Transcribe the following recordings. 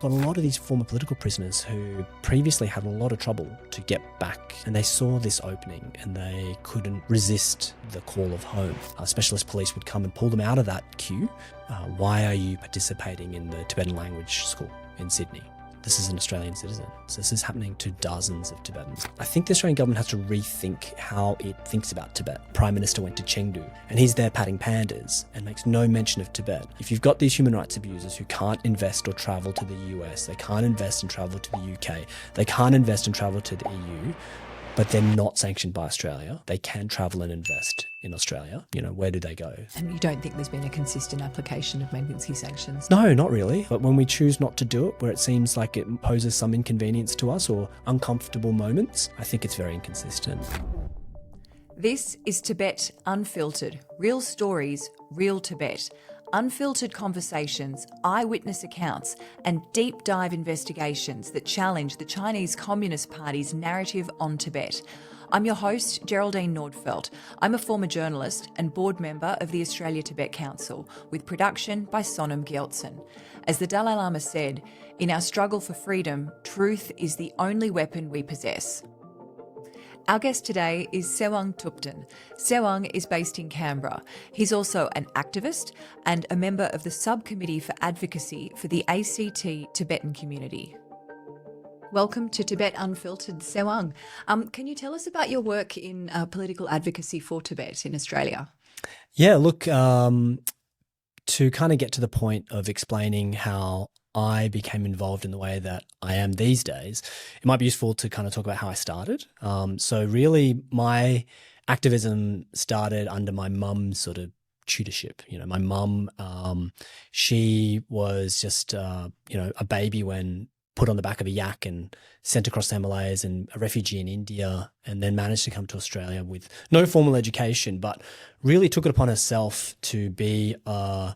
Got a lot of these former political prisoners who previously had a lot of trouble to get back, and they saw this opening and they couldn't resist the call of home. Specialist police would come and pull them out of that queue. Why are you participating in the Tibetan language school in Sydney? This is an Australian citizen. So this is happening to dozens of Tibetans. I think the Australian government has to rethink how it thinks about Tibet. Prime Minister went to Chengdu and he's there patting pandas and makes no mention of Tibet. If you've got these human rights abusers who can't invest or travel to the US, they can't invest and travel to the UK, they can't invest and travel to the EU, but they're not sanctioned by Australia, they can travel and invest in Australia, where do they go? And you don't think there's been a consistent application of Magnitsky sanctions? No, not really. But when we choose not to do it, where it seems like it poses some inconvenience to us or uncomfortable moments, I think it's very inconsistent. This is Tibet Unfiltered. Real stories, real Tibet. Unfiltered conversations, eyewitness accounts, and deep dive investigations that challenge the Chinese Communist Party's narrative on Tibet. I'm your host, Geraldine Nordfeldt. I'm a former journalist and board member of the Australia-Tibet Council, with production by Sonam Gyaltsen. As the Dalai Lama said, in our struggle for freedom, truth is the only weapon we possess. Our guest today is Tsewang Thupten. Tsewang is based in Canberra. He's also an activist and a member of the Subcommittee for Advocacy for the ACT Tibetan community. Welcome to Tibet Unfiltered, Tsewang. Can you tell us about your work in political advocacy for Tibet in Australia? Yeah, look, to kind of get to the point of explaining how I became involved in the way that I am these days, it might be useful to kind of talk about how I started. So really my activism started under my mum's sort of tutorship. My mum, she was just, a baby when put on the back of a yak and sent across the Himalayas and a refugee in India, and then managed to come to Australia with no formal education, but really took it upon herself to be a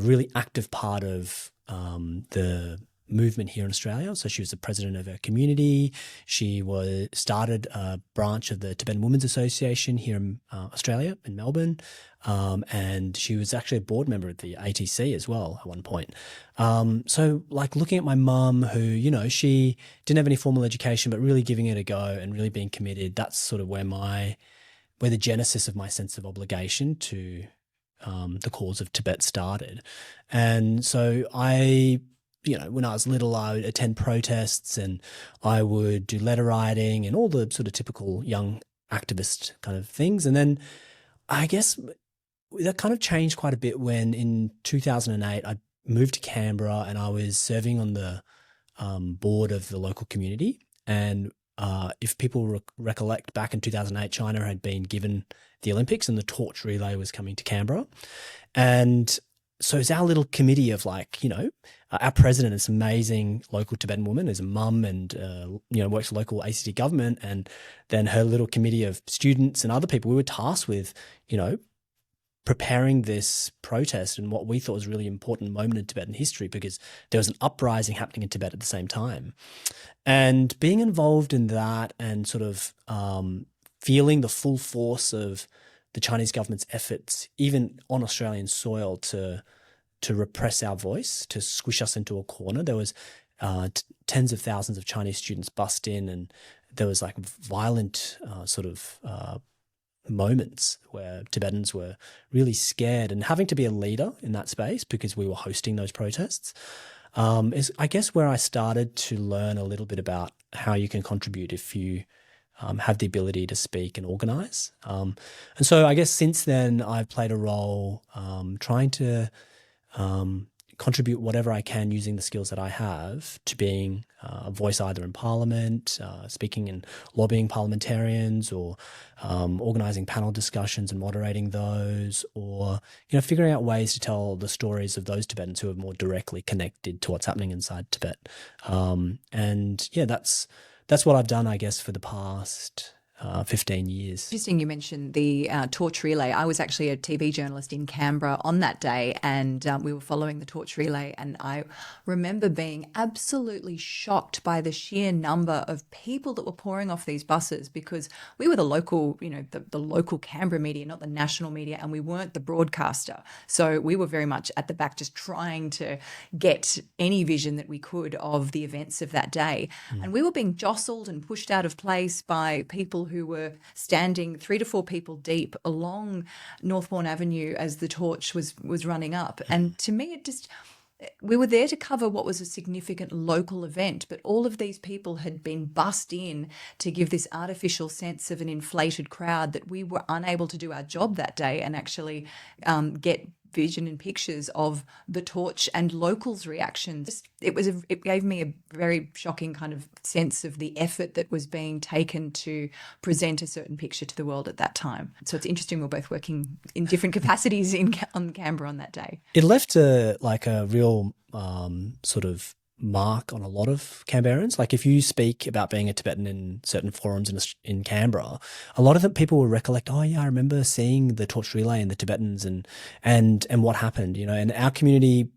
really active part of the movement here in Australia. So she was the president of her community. She started a branch of the Tibetan Women's Association here in Australia, in Melbourne. And she was actually a board member of the ATC as well at one point. So like looking at my mum who, she didn't have any formal education, but really giving it a go and really being committed, that's sort of where the genesis of my sense of obligation to the cause of Tibet started. And so when I was little, I would attend protests and I would do letter writing and all the sort of typical young activist kind of things. And then I guess that kind of changed quite a bit when in 2008 I moved to Canberra and I was serving on the board of the local community. And if people recollect, back in 2008, China had been given the Olympics and the torch relay was coming to Canberra. And so it's our little committee of our president is an amazing local Tibetan woman, is a mum and, works for local ACT government. And then her little committee of students and other people, we were tasked with, preparing this protest and what we thought was a really important moment in Tibetan history, because there was an uprising happening in Tibet at the same time. And being involved in that and sort of feeling the full force of the Chinese government's efforts, even on Australian soil, to repress our voice, to squish us into a corner. There was tens of thousands of Chinese students bussed in, and there was like violent moments where Tibetans were really scared, and having to be a leader in that space because we were hosting those protests is, I guess, where I started to learn a little bit about how you can contribute if you have the ability to speak and organize. And so I guess since then I've played a role trying to contribute whatever I can using the skills that I have to being a voice either in Parliament, speaking and lobbying parliamentarians, or organising panel discussions and moderating those, or figuring out ways to tell the stories of those Tibetans who are more directly connected to what's happening inside Tibet. And yeah, that's what I've done, I guess, for the past 15 years. Interesting you mentioned the torch relay. I was actually a TV journalist in Canberra on that day, and we were following the torch relay, and I remember being absolutely shocked by the sheer number of people that were pouring off these buses, because we were the local, the local Canberra media, not the national media, and we weren't the broadcaster. So we were very much at the back just trying to get any vision that we could of the events of that day. And we were being jostled and pushed out of place by people who were standing 3 to 4 people deep along Northbourne Avenue as the torch was running up. And to me, we were there to cover what was a significant local event, but all of these people had been bussed in to give this artificial sense of an inflated crowd that we were unable to do our job that day and actually get vision and pictures of the torch and locals' reactions. It gave me a very shocking kind of sense of the effort that was being taken to present a certain picture to the world at that time. So it's interesting we're both working in different capacities on Canberra on that day. It left a real sort of mark on a lot of Canberrans. Like if you speak about being a Tibetan in certain forums in Canberra, a lot of the people will recollect, oh yeah, I remember seeing the torch relay and the Tibetans and what happened, and our community,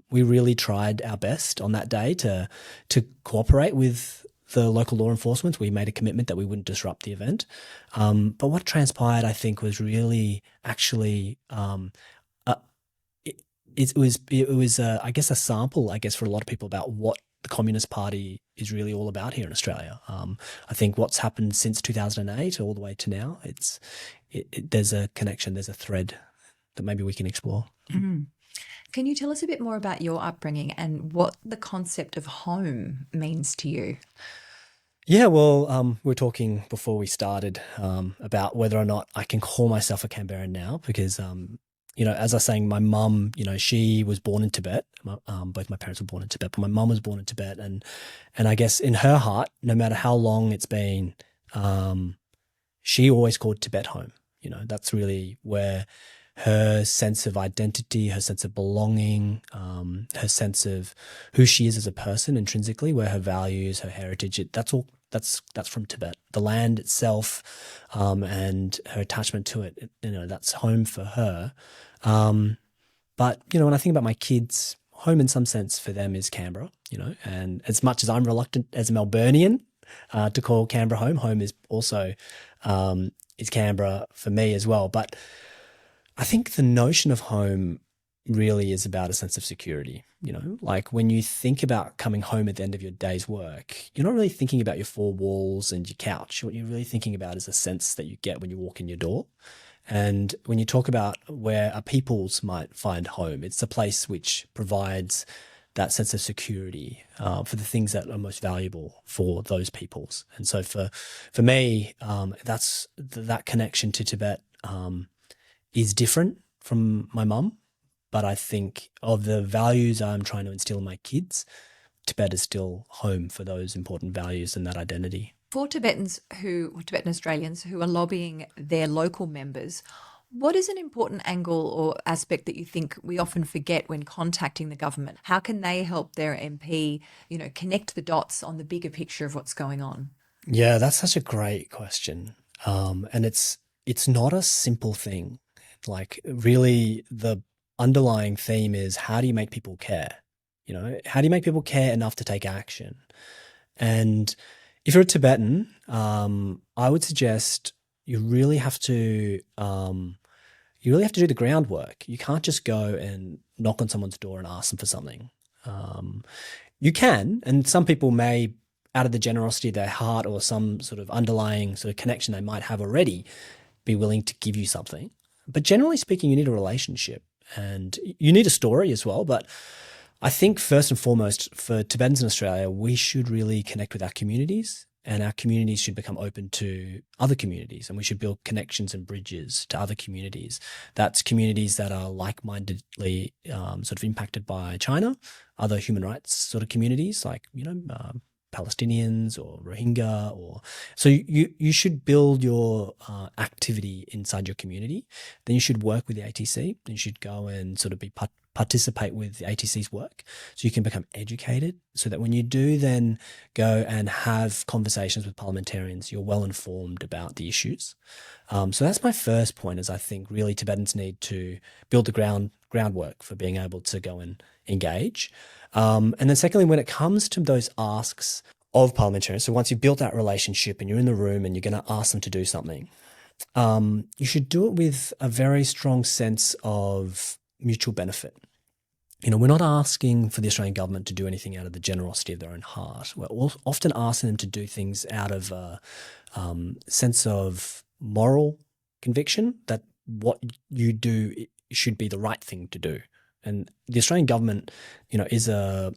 we really tried our best on that day to cooperate with the local law enforcement. We made a commitment that we wouldn't disrupt the event. But what transpired, I think, was really actually it was I guess a sample, for a lot of people about what the Communist Party is really all about here in Australia. I think what's happened since 2008 all the way to now, there's a connection, there's a thread that maybe we can explore. Mm-hmm. Can you tell us a bit more about your upbringing and what the concept of home means to you? Yeah, well, we were talking before we started about whether or not I can call myself a Canberran now because as I was saying, my mum, she was born in Tibet. Both my parents were born in Tibet, but my mum was born in Tibet. And I guess in her heart, no matter how long it's been, she always called Tibet home. That's really where her sense of identity, her sense of belonging, her sense of who she is as a person intrinsically, where her values, her heritage, that's from Tibet. The land itself and her attachment to it, that's home for her. But, when I think about my kids, home in some sense for them is Canberra, and as much as I'm reluctant as a Melburnian to call Canberra home is also is Canberra for me as well. But I think the notion of home really is about a sense of security. Like when you think about coming home at the end of your day's work, you're not really thinking about your 4 walls and your couch. What you're really thinking about is a sense that you get when you walk in your door. And when you talk about where a peoples might find home, it's a place which provides that sense of security for the things that are most valuable for those peoples. And so for me, that's that connection to Tibet is different from my mum. But I think of the values I'm trying to instill in my kids, Tibet is still home for those important values and that identity. For Tibetan Australians who are lobbying their local members, what is an important angle or aspect that you think we often forget when contacting the government? How can they help their MP, connect the dots on the bigger picture of what's going on? Yeah, that's such a great question. And it's not a simple thing. Like really the underlying theme is how do you make people care? How do you make people care enough to take action? And if you're a Tibetan, I would suggest you really have to do the groundwork. You can't just go and knock on someone's door and ask them for something. You can, and some people may, out of the generosity of their heart or some sort of underlying sort of connection they might have already, be willing to give you something. But generally speaking, you need a relationship and you need a story as well. But I think first and foremost for Tibetans in Australia, we should really connect with our communities and our communities should become open to other communities and we should build connections and bridges to other communities. That's communities that are like-mindedly sort of impacted by China, other human rights sort of communities like, Palestinians or Rohingya so you should build your activity inside your community. Then you should work with the ATC. You should go and sort of be participate with the ATC's work, so you can become educated, so that when you do then go and have conversations with parliamentarians, you're well informed about the issues. So that's my first point, is I think really Tibetans need to build the groundwork for being able to go and engage. And then secondly, when it comes to those asks of parliamentarians, so once you've built that relationship and you're in the room and you're going to ask them to do something, you should do it with a very strong sense of mutual benefit. We're not asking for the Australian government to do anything out of the generosity of their own heart. We're often asking them to do things out of a sense of moral conviction that what you do should be the right thing to do. And the Australian government, is a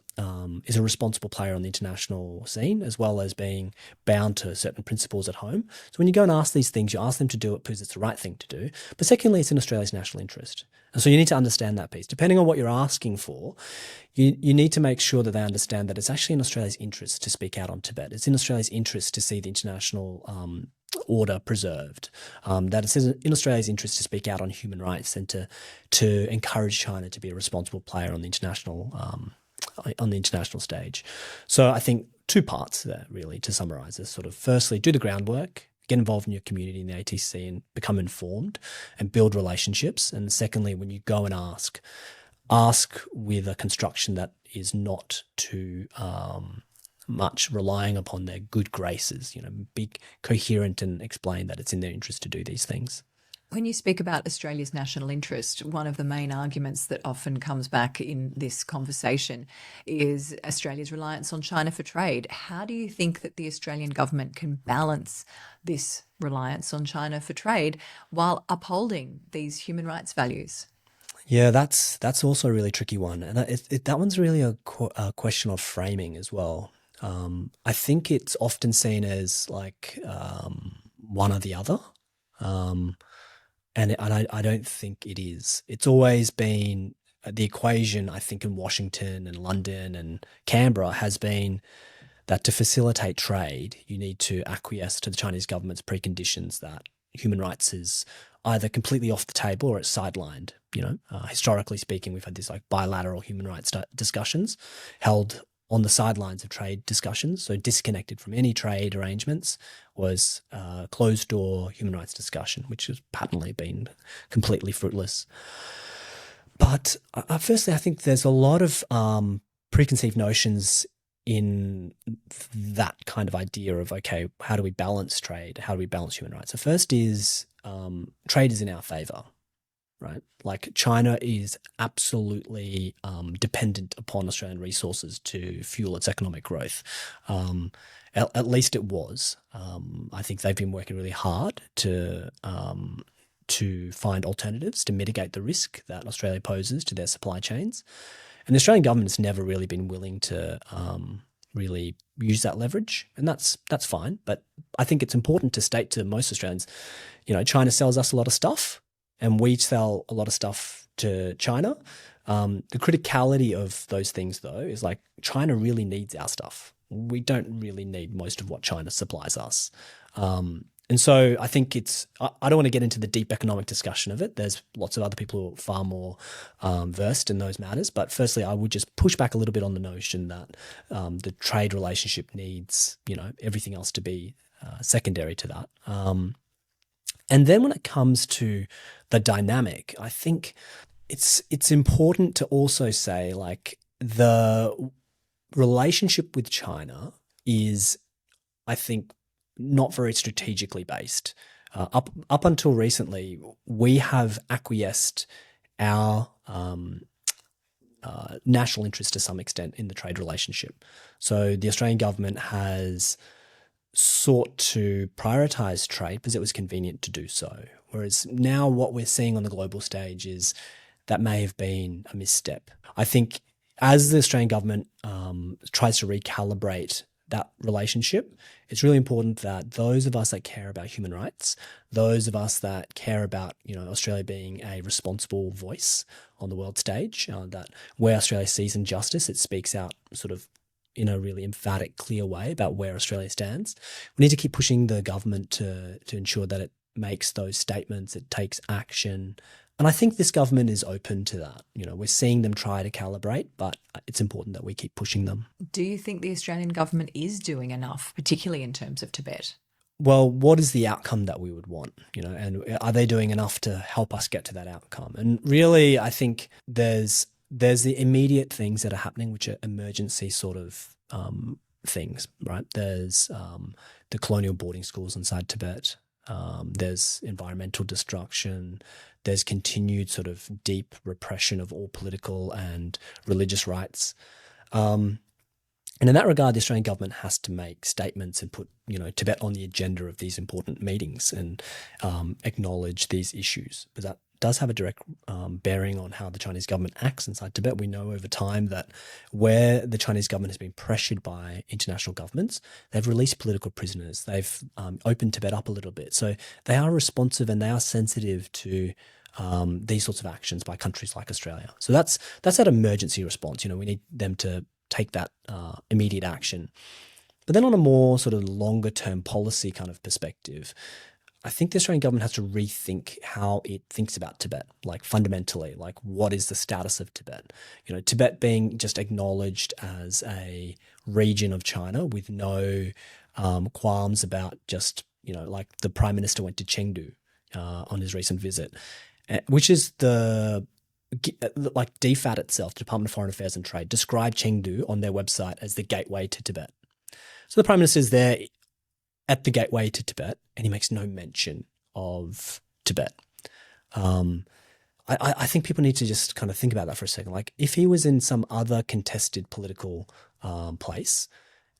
responsible player on the international scene, as well as being bound to certain principles at home. So when you go and ask these things, you ask them to do it because it's the right thing to do. But secondly, it's in Australia's national interest. And so you need to understand that piece. Depending on what you're asking for, you need to make sure that they understand that it's actually in Australia's interest to speak out on Tibet. It's in Australia's interest to see the international order preserved, that it's in Australia's interest to speak out on human rights and to encourage China to be a responsible player on the international stage. So I think two parts there really to summarise this. Sort of firstly, do the groundwork, get involved in your community in the ATC and become informed and build relationships. And secondly, when you go and ask with a construction that is not too much relying upon their good graces, be coherent and explain that it's in their interest to do these things. When you speak about Australia's national interest, one of the main arguments that often comes back in this conversation is Australia's reliance on China for trade. How do you think that the Australian government can balance this reliance on China for trade while upholding these human rights values? Yeah, that's also a really tricky one. And that one's really a question of framing as well. I think it's often seen as like one or the other, and I don't think it is. It's always been the equation, I think, in Washington and London and Canberra has been that to facilitate trade, you need to acquiesce to the Chinese government's preconditions that human rights is either completely off the table or it's sidelined. Historically speaking, we've had these like bilateral human rights discussions held on the sidelines of trade discussions, so disconnected from any trade arrangements, was closed-door human rights discussion, which has patently been completely fruitless. But firstly, I think there's a lot of preconceived notions in that kind of idea of, okay, how do we balance trade? How do we balance human rights? So first is trade is in our favour. Right, like China is absolutely dependent upon Australian resources to fuel its economic growth. At least it was. I think they've been working really hard to find alternatives to mitigate the risk that Australia poses to their supply chains. And the Australian government has never really been willing to really use that leverage, and that's fine. But I think it's important to state to most Australians, China sells us a lot of stuff, and we sell a lot of stuff to China. The criticality of those things, though, is like China really needs our stuff. We don't really need most of what China supplies us. And so I think I don't want to get into the deep economic discussion of it. There's lots of other people who are far more versed in those matters. But firstly, I would just push back a little bit on the notion that the trade relationship needs, everything else to be secondary to that. And then when it comes to the dynamic, I think it's important to also say, like, the relationship with China is, I think, not very strategically based. Up until recently, we have acquiesced our national interest to some extent in the trade relationship. So the Australian government has sought to prioritise trade because it was convenient to do so. Whereas now what we're seeing on the global stage is that may have been a misstep. I think as the Australian government tries to recalibrate that relationship, it's really important that those of us that care about human rights, those of us that care about, Australia being a responsible voice on the world stage, that where Australia sees injustice, it speaks out sort of in a really emphatic, clear way about where Australia stands. We need to keep pushing the government to ensure that it makes those statements, it takes action, And I think this government is open to that. We're seeing them try to calibrate, but it's important that we keep pushing them. Do you think the Australian government is doing enough, particularly in terms of Tibet? Well, what is the outcome that we would want, and are they doing enough to help us get to that outcome? And really, I think there's the immediate things that are happening, which are emergency sort of things, right? There's the colonial boarding schools inside Tibet. There's environmental destruction. There's continued sort of deep repression of all political and religious rights. And in that regard, the Australian government has to make statements and put, Tibet on the agenda of these important meetings and acknowledge these issues. But that does have a direct bearing on how the Chinese government acts inside Tibet. We know over time that where the Chinese government has been pressured by international governments, they've released political prisoners. They've opened Tibet up a little bit. So they are responsive and they are sensitive to these sorts of actions by countries like Australia. So that's that emergency response. We need them to take that immediate action. But then on a more sort of longer term policy kind of perspective, I think the Australian government has to rethink how it thinks about Tibet, like fundamentally, like what is the status of Tibet? Tibet being just acknowledged as a region of China with no qualms about just, like the Prime Minister went to Chengdu on his recent visit, which is like DFAT itself, Department of Foreign Affairs and Trade, described Chengdu on their website as the gateway to Tibet. So the Prime Minister is there at the gateway to Tibet and he makes no mention of Tibet. I think people need to just kind of think about that for a second. Like if he was in some other contested political place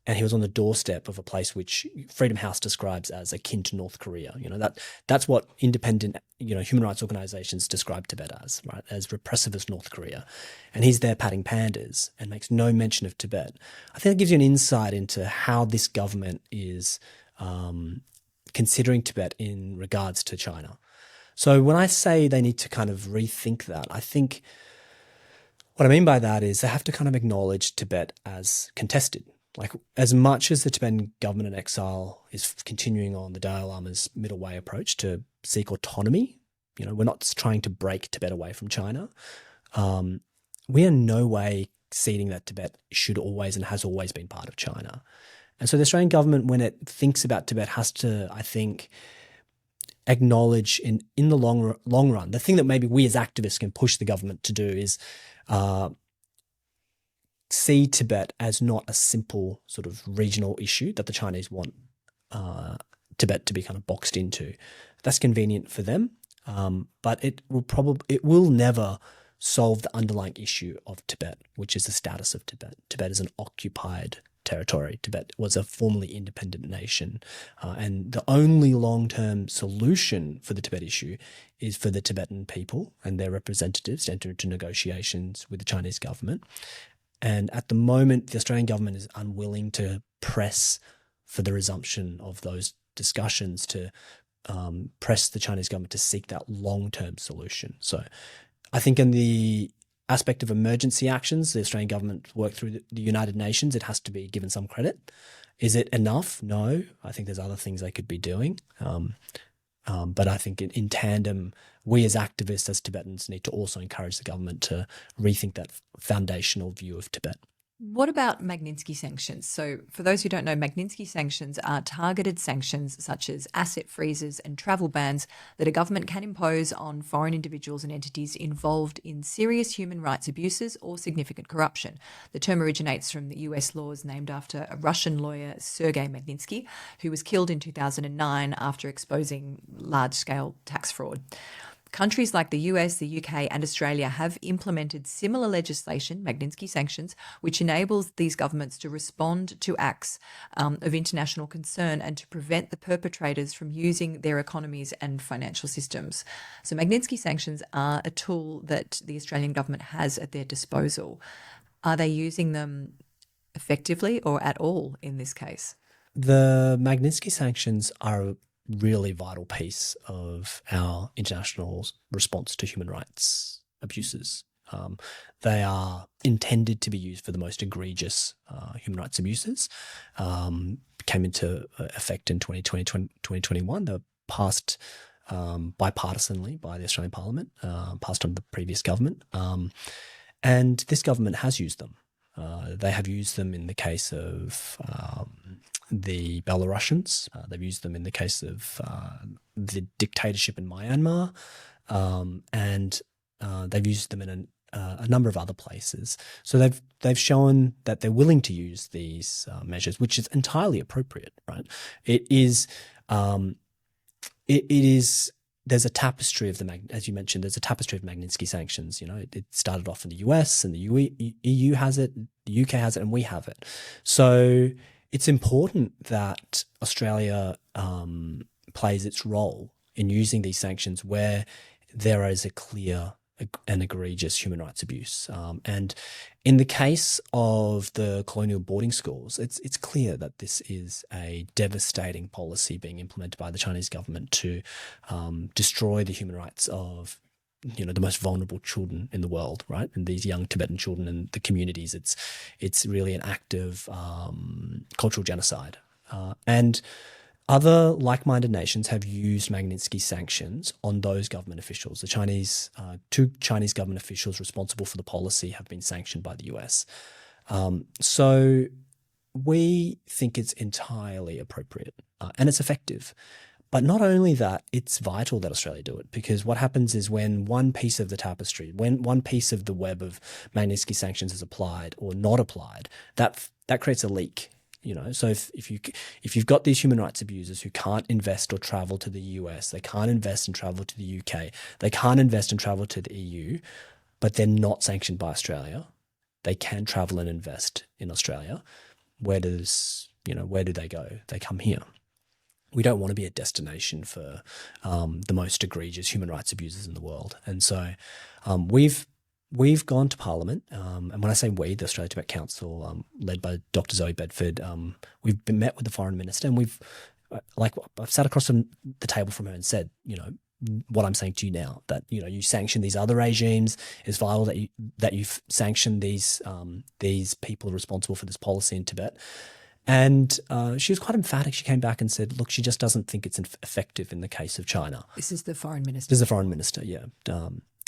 and he was on the doorstep of a place which Freedom House describes as akin to North Korea, that's what independent, human rights organizations describe Tibet as, right? As repressive as North Korea. And he's there patting pandas and makes no mention of Tibet. I think that gives you an insight into how this government is considering Tibet in regards to China. So when I say they need to kind of rethink that, I think what I mean by that is they have to kind of acknowledge Tibet as contested. Like as much as the Tibetan government in exile is continuing on the Dalai Lama's middle way approach to seek autonomy, we're not trying to break Tibet away from China. We are in no way ceding that Tibet should always and has always been part of China. And so the Australian government, when it thinks about Tibet, has to, I think, acknowledge in the long run, the thing that maybe we as activists can push the government to do is see Tibet as not a simple sort of regional issue that the Chinese want Tibet to be kind of boxed into. That's convenient for them, but it will never solve the underlying issue of Tibet, which is the status of Tibet. Tibet is an occupied territory. Tibet was a formerly independent nation. And the only long-term solution for the Tibet issue is for the Tibetan people and their representatives to enter into negotiations with the Chinese government. And at the moment, the Australian government is unwilling to press for the resumption of those discussions, to press the Chinese government to seek that long-term solution. So I think in the aspect of emergency actions, the Australian government worked through the United Nations. It has to be given some credit. Is it enough? No. I think there's other things they could be doing. But I think in tandem, we as activists, as Tibetans, need to also encourage the government to rethink that foundational view of Tibet. What about Magnitsky sanctions? So for those who don't know, Magnitsky sanctions are targeted sanctions such as asset freezes and travel bans that a government can impose on foreign individuals and entities involved in serious human rights abuses or significant corruption. The term originates from the US laws named after a Russian lawyer, Sergei Magnitsky, who was killed in 2009 after exposing large-scale tax fraud. Countries like the US, the UK and Australia have implemented similar legislation, Magnitsky sanctions, which enables these governments to respond to acts of international concern and to prevent the perpetrators from using their economies and financial systems. So Magnitsky sanctions are a tool that the Australian government has at their disposal. Are they using them effectively or at all in this case? The Magnitsky sanctions are a really vital piece of our international response to human rights abuses. They are intended to be used for the most egregious human rights abuses. Came into effect in 2020, 2021. They were passed bipartisanly by the Australian Parliament, passed on the previous government. And this government has used them. They have used them in the case of the Belarusians. They've used them in the case of the dictatorship in Myanmar. And they've used them in a number of other places. So they've shown that they're willing to use these measures, which is entirely appropriate, right? It is there's a tapestry of as you mentioned, there's a tapestry of Magnitsky sanctions. It started off in the US, and the EU has it, the UK has it, and we have it. So it's important that Australia plays its role in using these sanctions where there is a clear and egregious human rights abuse. And in the case of the colonial boarding schools, it's clear that this is a devastating policy being implemented by the Chinese government to destroy the human rights of the most vulnerable children in the world, right? And these young Tibetan children and the communities. It's really an act of cultural genocide. And other like-minded nations have used Magnitsky sanctions on those government officials. The two Chinese government officials responsible for the policy have been sanctioned by the US. So we think it's entirely appropriate and it's effective. But not only that, it's vital that Australia do it, because what happens is when one piece of the tapestry, when one piece of the web of Magnitsky sanctions is applied or not applied, that creates a leak. So if you've got these human rights abusers who can't invest or travel to the US, they can't invest and travel to the UK, they can't invest and travel to the EU, but they're not sanctioned by Australia, they can travel and invest in Australia. Where do they go? They come here. We don't want to be a destination for the most egregious human rights abusers in the world. And so we've gone to Parliament, and when I say we, the Australia Tibet Council, led by Dr. Zoe Bedford, we've met with the Foreign Minister, and I've sat across from the table from her and said, what I'm saying to you now, that you sanction these other regimes. It's vital that you sanction these people responsible for this policy in Tibet. And she was quite emphatic. She came back and said, look, she just doesn't think it's effective in the case of China. This is the Foreign Minister. This is the Foreign Minister, yeah,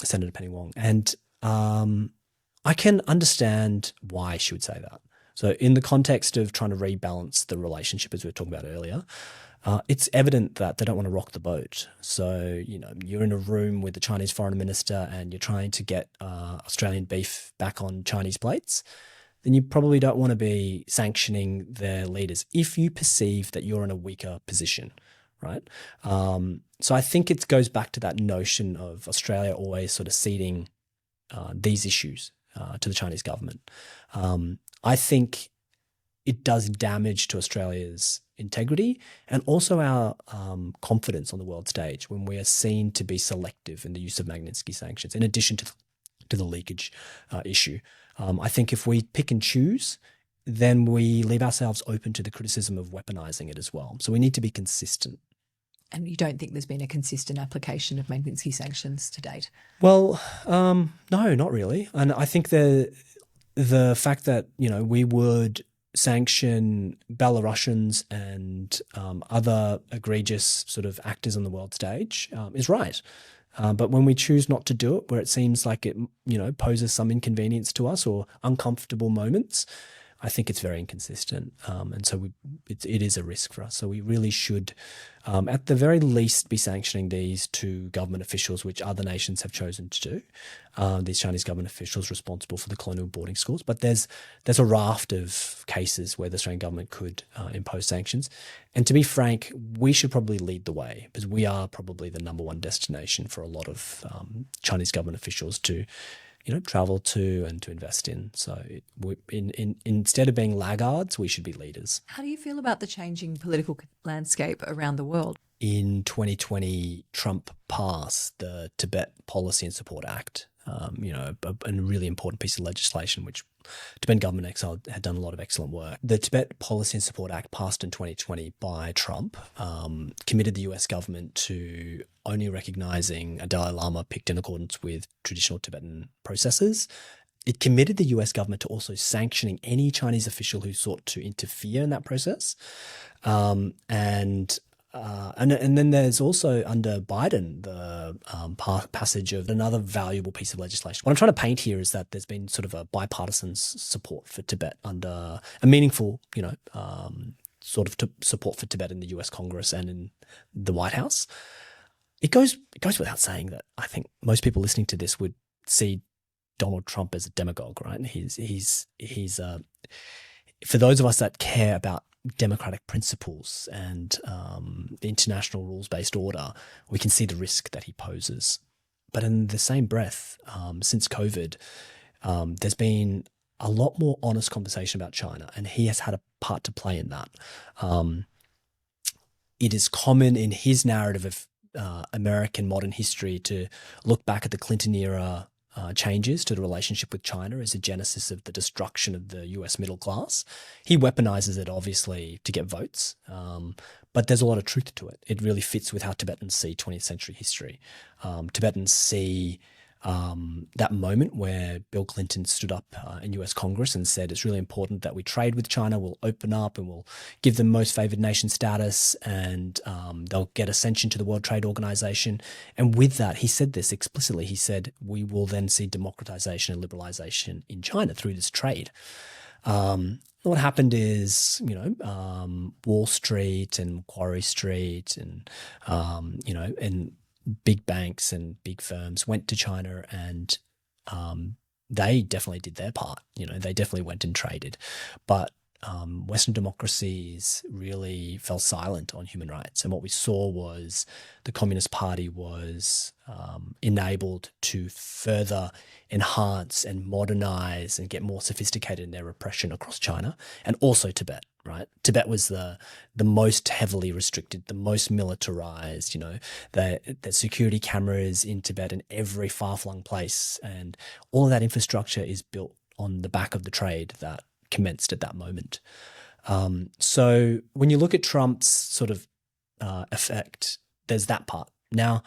Senator Penny Wong. And I can understand why she would say that. So in the context of trying to rebalance the relationship, as we were talking about earlier, it's evident that they don't want to rock the boat. So, you're in a room with the Chinese foreign minister and you're trying to get Australian beef back on Chinese plates, then you probably don't want to be sanctioning their leaders if you perceive that you're in a weaker position, right? So I think it goes back to that notion of Australia always sort of ceding these issues to the Chinese government. I think it does damage to Australia's integrity and also our confidence on the world stage when we are seen to be selective in the use of Magnitsky sanctions, in addition to the leakage issue. I think if we pick and choose, then we leave ourselves open to the criticism of weaponizing it as well. So we need to be consistent. And you don't think there's been a consistent application of Magnitsky sanctions to date? Well, no, not really. And I think the fact that, we would sanction Belarusians and other egregious sort of actors on the world stage is right. But when we choose not to do it, where it seems like it, poses some inconvenience to us or uncomfortable moments, I think it's very inconsistent. And so it is a risk for us. So we really should, at the very least, be sanctioning these two government officials, which other nations have chosen to do, these Chinese government officials responsible for the colonial boarding schools. But there's a raft of cases where the Australian government could impose sanctions. And to be frank, we should probably lead the way, because we are probably the number one destination for a lot of Chinese government officials to travel to and to invest in. So instead of being laggards, we should be leaders. How do you feel about the changing political landscape around the world? In 2020, Trump passed the Tibet Policy and Support Act, a really important piece of legislation, which Tibetan government Exile had done a lot of excellent work. The Tibet Policy and Support Act, passed in 2020 by Trump, committed the US government to only recognizing a Dalai Lama picked in accordance with traditional Tibetan processes. It committed the US government to also sanctioning any Chinese official who sought to interfere in that process. And and then there's also under Biden the passage of another valuable piece of legislation. What I'm trying to paint here is that there's been sort of a bipartisan support for Tibet under a meaningful, sort of support for Tibet in the US Congress and in the White House. It goes without saying that I think most people listening to this would see Donald Trump as a demagogue, right? He's for those of us that care about democratic principles and the international rules-based order, we can see the risk that he poses. But in the same breath, since COVID, there's been a lot more honest conversation about China, and he has had a part to play in that. It is common in his narrative of American modern history to look back at the Clinton era changes to the relationship with China as a genesis of the destruction of the US middle class. He weaponizes it, obviously, to get votes, but there's a lot of truth to it. It really fits with how Tibetans see 20th century history. Tibetans see that moment where Bill Clinton stood up in US Congress and said it's really important that we trade with China, we'll open up and we'll give them most favored nation status, and they'll get ascension to the World Trade Organization. And with that, he said this explicitly. He said, we will then see democratization and liberalization in China through this trade. What happened is, Wall Street and Macquarie Street and, and big banks and big firms went to China, and they definitely did their part. They definitely went and traded. But Western democracies really fell silent on human rights. And what we saw was the Communist Party was enabled to further enhance and modernize and get more sophisticated in their repression across China, and also Tibet. Right, Tibet was the most heavily restricted, the most militarized. The security cameras in Tibet in every far-flung place, and all of that infrastructure is built on the back of the trade that commenced at that moment. So when you look at Trump's sort of effect, there's that part. Now,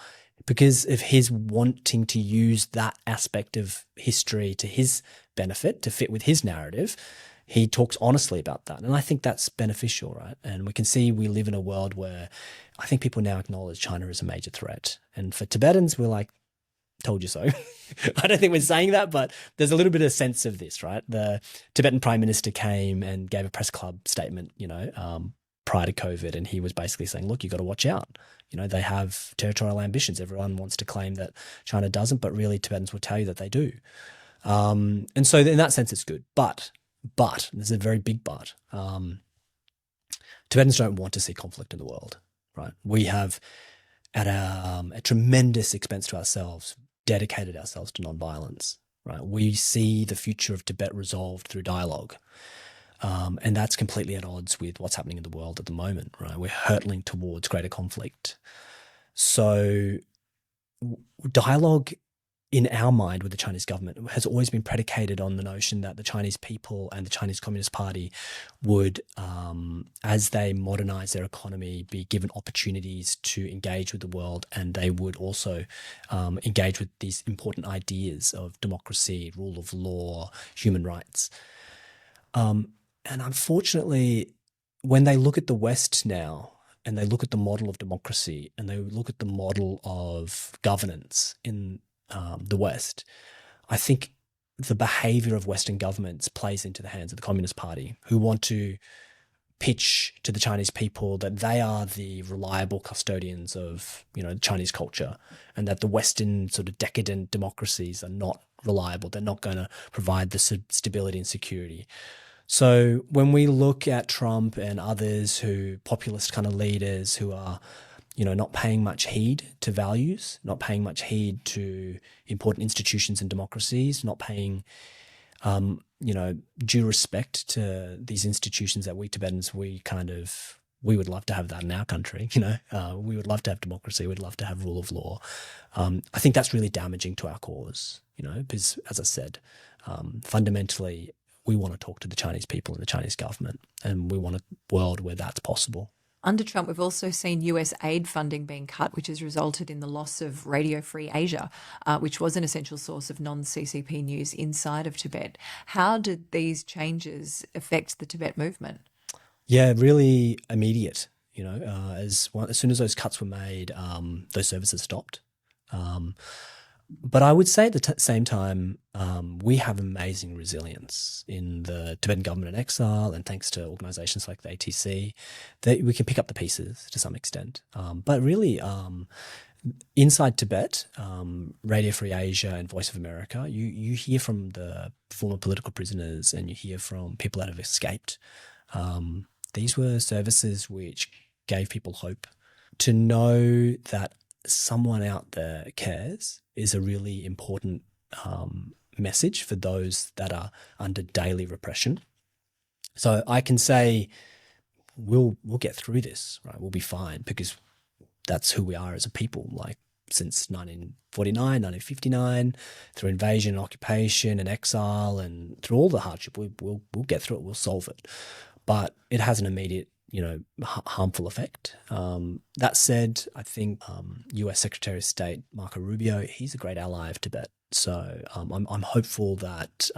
because of his wanting to use that aspect of history to his benefit, to fit with his narrative, he talks honestly about that. And I think that's beneficial, right? And we can see we live in a world where I think people now acknowledge China is a major threat. And for Tibetans, we're like, told you so. I don't think we're saying that, but there's a little bit of sense of this, right? The Tibetan Prime Minister came and gave a press club statement, prior to COVID, and he was basically saying, look, you got to watch out. They have territorial ambitions. Everyone wants to claim that China doesn't, but really Tibetans will tell you that they do. And so in that sense, it's good. But there's a very big but. Tibetans don't want to see conflict in the world, right? We have, at a tremendous expense to ourselves, dedicated ourselves to nonviolence, right? We see the future of Tibet resolved through dialogue. And that's completely at odds with what's happening in the world at the moment, right? We're hurtling towards greater conflict. So dialogue in our mind with the Chinese government has always been predicated on the notion that the Chinese people and the Chinese Communist Party would, as they modernize their economy, be given opportunities to engage with the world, and they would also engage with these important ideas of democracy, rule of law, human rights. And unfortunately, when they look at the West now, and they look at the model of democracy, and they look at the model of governance in the West, I think the behavior of Western governments plays into the hands of the Communist Party, who want to pitch to the Chinese people that they are the reliable custodians of, Chinese culture, and that the Western sort of decadent democracies are not reliable. They're not going to provide the stability and security. So when we look at Trump and others populist kind of leaders who are not paying much heed to values, not paying much heed to important institutions and democracies, not paying, due respect to these institutions that we Tibetans, we would love to have that in our country. We would love to have democracy. We'd love to have rule of law. I think that's really damaging to our cause, because as I said, fundamentally, we want to talk to the Chinese people and the Chinese government, and we want a world where that's possible. Under Trump, we've also seen US aid funding being cut, which has resulted in the loss of Radio Free Asia, which was an essential source of non-CCP news inside of Tibet. How did these changes affect the Tibet movement? Yeah, really immediate. as soon as those cuts were made, those services stopped. But I would say at the same time, we have amazing resilience in the Tibetan government in exile, and thanks to organisations like the ATC, that we can pick up the pieces to some extent. But really, inside Tibet, Radio Free Asia and Voice of America, you hear from the former political prisoners, and you hear from people that have escaped. These were services which gave people hope. To know that someone out there cares is a really important message for those that are under daily repression. So I can say we'll get through this, right? We'll be fine, because that's who we are as a people. Like, since 1949, 1959, through invasion and occupation and exile, and through all the hardship, we'll get through it. We'll solve it. But it has an immediate, harmful effect. That said, I think US Secretary of State Marco Rubio, he's a great ally of Tibet. So I'm hopeful that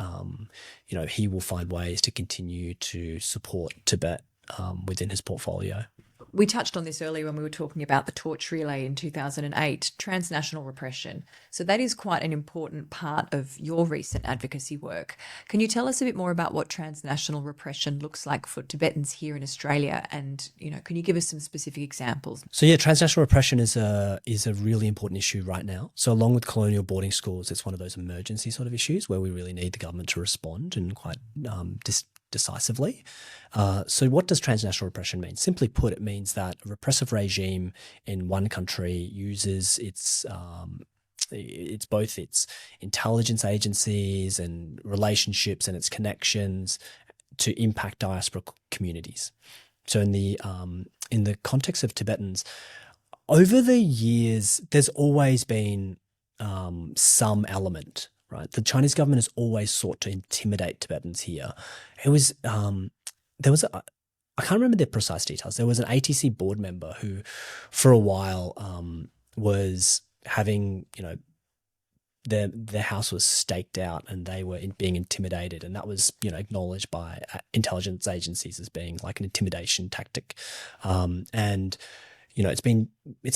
he will find ways to continue to support Tibet within his portfolio. We touched on this earlier when we were talking about the torch relay in 2008, transnational repression. So that is quite an important part of your recent advocacy work. Can you tell us a bit more about what transnational repression looks like for Tibetans here in Australia? And, can you give us some specific examples? So yeah, transnational repression is a really important issue right now. So along with colonial boarding schools, it's one of those emergency sort of issues where we really need the government to respond, and quite decisively. So what does transnational repression mean? Simply put, it means that a repressive regime in one country uses its both its intelligence agencies and relationships and its connections to impact diaspora communities. So in the context of Tibetans, over the years, there's always been some element. Right, the Chinese government has always sought to intimidate Tibetans here. It was I can't remember the precise details. There was an ATC board member who, for a while, was having their house was staked out, and they were being intimidated, and that was acknowledged by intelligence agencies as being like an intimidation tactic, and it's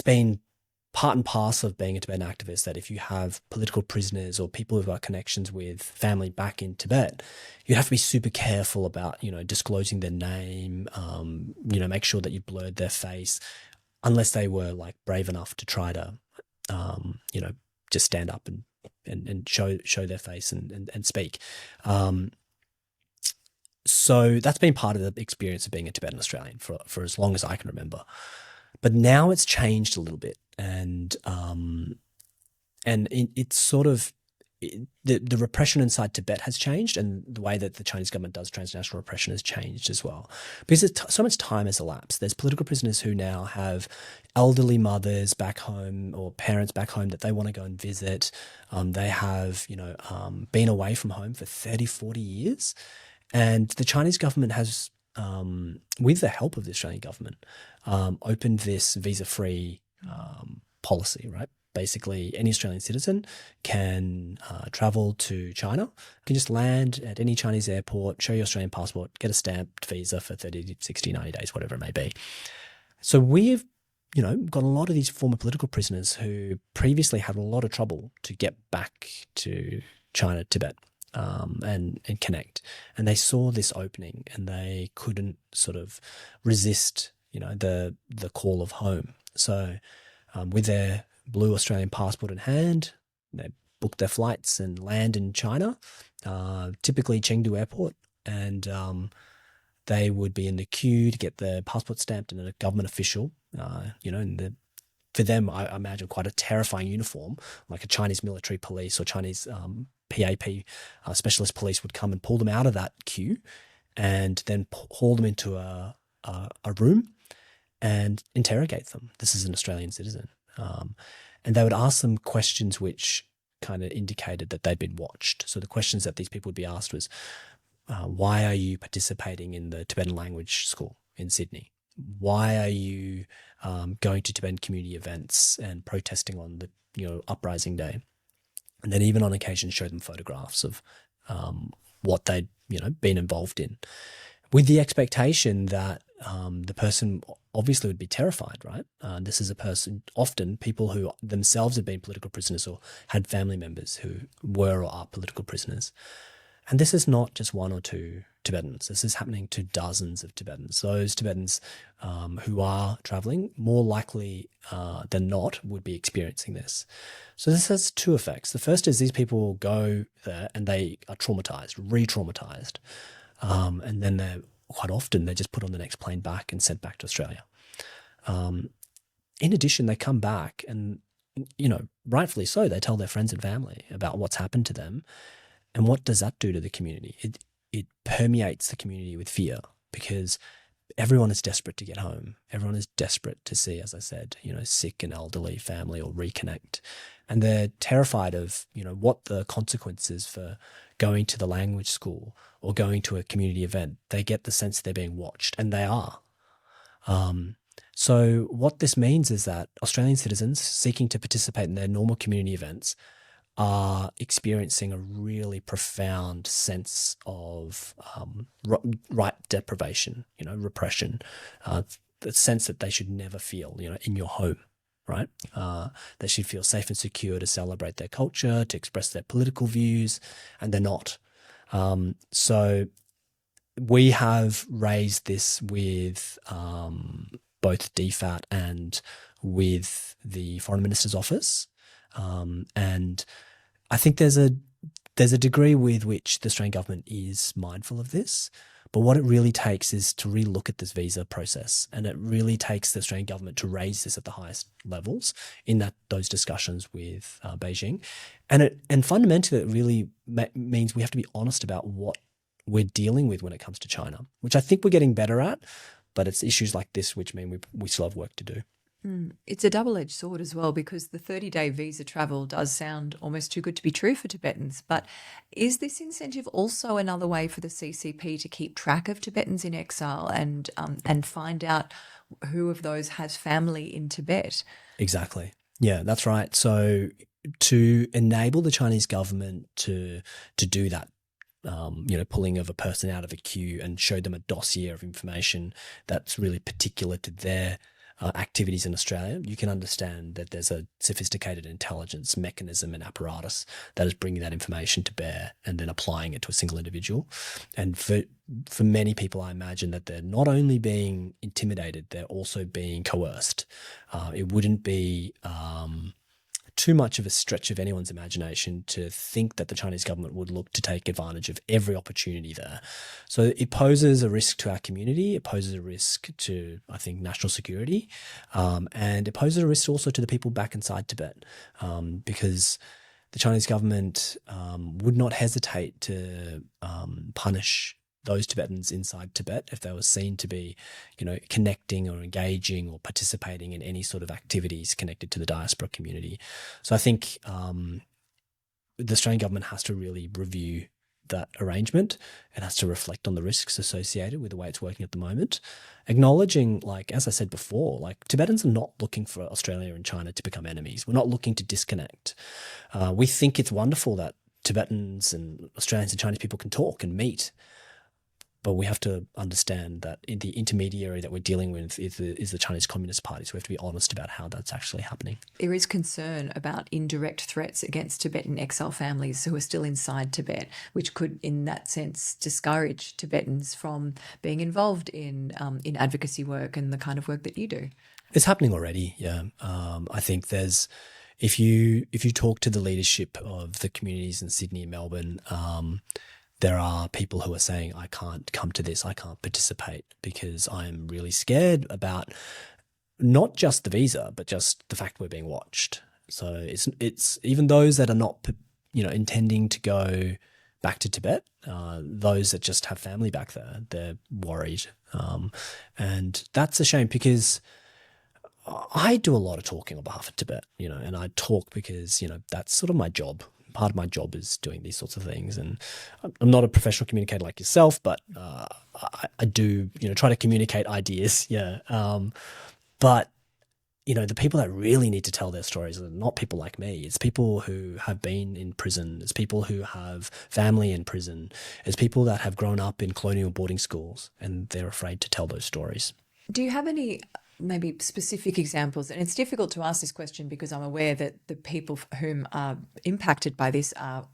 been part and parcel of being a Tibetan activist that if you have political prisoners or people who've got connections with family back in Tibet, you have to be super careful about, disclosing their name, make sure that you blurred their face, unless they were like brave enough to try to, just stand up and show their face and speak. So that's been part of the experience of being a Tibetan Australian for as long as I can remember. But now it's changed a little bit, and it's sort of the repression inside Tibet has changed, and the way that the Chinese government does transnational repression has changed as well, because so much time has elapsed. There's political prisoners who now have elderly mothers back home or parents back home that they want to go and visit. They have been away from home for 30, 40 years, and the Chinese government has, with the help of the Australian government, opened this visa-free policy, right? Basically, any Australian citizen can travel to China, can just land at any Chinese airport, show your Australian passport, get a stamped visa for 30, 60, 90 days, whatever it may be. So we've, got a lot of these former political prisoners who previously had a lot of trouble to get back to China, Tibet, and connect. And they saw this opening, and they couldn't sort of resist, the call of home. So with their blue Australian passport in hand, they book their flights and land in China, typically Chengdu Airport, and they would be in the queue to get their passport stamped, and a government official, for them, I imagine quite a terrifying uniform, like a Chinese military police or Chinese PAP specialist police would come and pull them out of that queue, and then haul them into a room and interrogate them. This is an Australian citizen. And they would ask them questions which kind of indicated that they'd been watched. So the questions that these people would be asked was, why are you participating in the Tibetan language school in Sydney? Why are you going to Tibetan community events and protesting on the uprising day? And then even on occasion show them photographs of what they'd been involved in, with the expectation that the person obviously would be terrified, right? This is a person, often people who themselves have been political prisoners or had family members who were or are political prisoners. And this is not just one or two Tibetans. This is happening to dozens of Tibetans. Those Tibetans who are traveling, more likely than not, would be experiencing this. So this has two effects. The first is these people go there and they are traumatized, re-traumatized. And then they're just put on the next plane back and sent back to Australia. In addition, they come back and, rightfully so, they tell their friends and family about what's happened to them. And what does that do to the community? It permeates the community with fear, because everyone is desperate to get home. Everyone is desperate to see, as I said, sick and elderly family or reconnect. And they're terrified of, what the consequences for going to the language school or going to a community event. They get the sense they're being watched, and they are. So what this means is that Australian citizens seeking to participate in their normal community events are experiencing a really profound sense of right deprivation, repression, the sense that they should never feel, in your home, right? They should feel safe and secure to celebrate their culture, to express their political views, and they're not. So we have raised this with both DFAT and with the Foreign Minister's Office. And I think there's a degree with which the Australian government is mindful of this, but what it really takes is to relook at this visa process, and it really takes the Australian government to raise this at the highest levels in those discussions with Beijing, and fundamentally it really means we have to be honest about what we're dealing with when it comes to China, which I think we're getting better at, but it's issues like this which mean we still have work to do. It's a double-edged sword as well, because the 30-day visa travel does sound almost too good to be true for Tibetans. But is this incentive also another way for the CCP to keep track of Tibetans in exile and find out who of those has family in Tibet? Exactly. Yeah, that's right. So to enable the Chinese government to do that, pulling of a person out of a queue and show them a dossier of information that's really particular to their activities in Australia, you can understand that there's a sophisticated intelligence mechanism and apparatus that is bringing that information to bear and then applying it to a single individual. And for many people, I imagine that they're not only being intimidated, they're also being coerced. It wouldn't be too much of a stretch of anyone's imagination to think that the Chinese government would look to take advantage of every opportunity there. So it poses a risk to our community. It poses a risk to, I think, national security. And it poses a risk also to the people back inside Tibet, because the Chinese government would not hesitate to punish those Tibetans inside Tibet if they were seen to be, connecting or engaging or participating in any sort of activities connected to the diaspora community. So I think the Australian government has to really review that arrangement. It has to reflect on the risks associated with the way it's working at the moment, acknowledging, as I said before, Tibetans are not looking for Australia and China to become enemies. We're not looking to disconnect. We think it's wonderful that Tibetans and Australians and Chinese people can talk and meet. But we have to understand that the intermediary that we're dealing with is the Chinese Communist Party. So we have to be honest about how that's actually happening. There is concern about indirect threats against Tibetan exile families who are still inside Tibet, which could, in that sense, discourage Tibetans from being involved in advocacy work and the kind of work that you do. It's happening already, yeah. I think if you talk to the leadership of the communities in Sydney and Melbourne, there are people who are saying, I can't come to this, I can't participate because I'm really scared about not just the visa, but just the fact we're being watched. So it's even those that are not, intending to go back to Tibet, those that just have family back there, they're worried. And that's a shame, because I do a lot of talking on behalf of Tibet, and I talk because, that's sort of my job. Part of my job is doing these sorts of things, and I'm not a professional communicator like yourself, but I do, try to communicate ideas. Yeah. But the people that really need to tell their stories are not people like me. It's people who have been in prison. It's people who have family in prison. It's people that have grown up in colonial boarding schools, and they're afraid to tell those stories. Do you have any maybe specific examples? And it's difficult to ask this question because I'm aware that the people whom are impacted by this are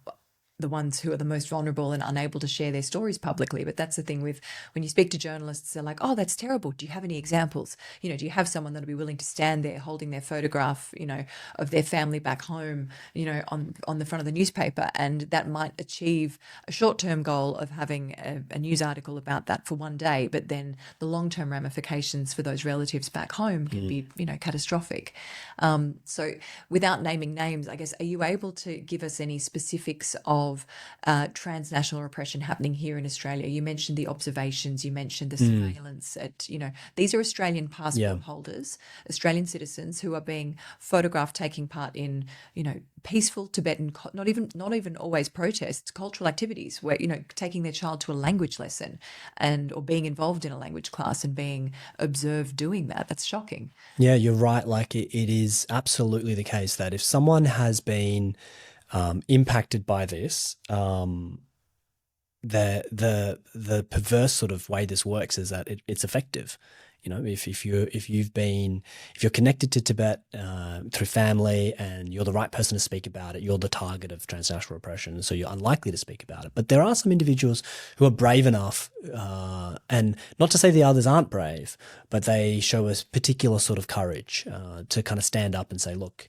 the ones who are the most vulnerable and unable to share their stories publicly. But that's the thing with when you speak to journalists, they're like, oh, that's terrible. Do you have any examples? Do you have someone that'll be willing to stand there holding their photograph, of their family back home, on the front of the newspaper, and that might achieve a short-term goal of having a news article about that for one day, but then the long-term ramifications for those relatives back home can be, catastrophic. So without naming names, I guess, are you able to give us any specifics of transnational repression happening here in Australia? You mentioned the observations, you mentioned the surveillance at, these are Australian passport holders, Australian citizens who are being photographed taking part in, peaceful Tibetan, not even always protests, cultural activities where, taking their child to a language lesson or being involved in a language class and being observed doing that. That's shocking. Yeah, you're right. Like it is absolutely the case that if someone has been impacted by this, the perverse sort of way this works is that it's effective. If you're connected to Tibet through family and you're the right person to speak about it, you're the target of transnational repression, so you're unlikely to speak about it. But there are some individuals who are brave enough, and not to say the others aren't brave, but they show a particular sort of courage to kind of stand up and say, look,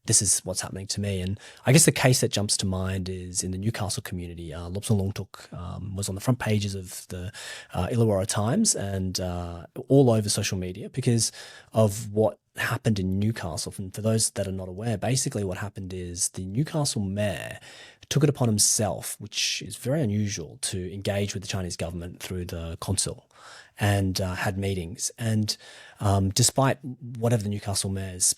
this is what's happening to me. And I guess the case that jumps to mind is in the Newcastle community. Lobsang Longtok was on the front pages of the Illawarra Times and all over social media because of what happened in Newcastle. And for those that are not aware, basically what happened is the Newcastle mayor took it upon himself, which is very unusual, to engage with the Chinese government through the consul and had meetings. And despite whatever the Newcastle mayor's,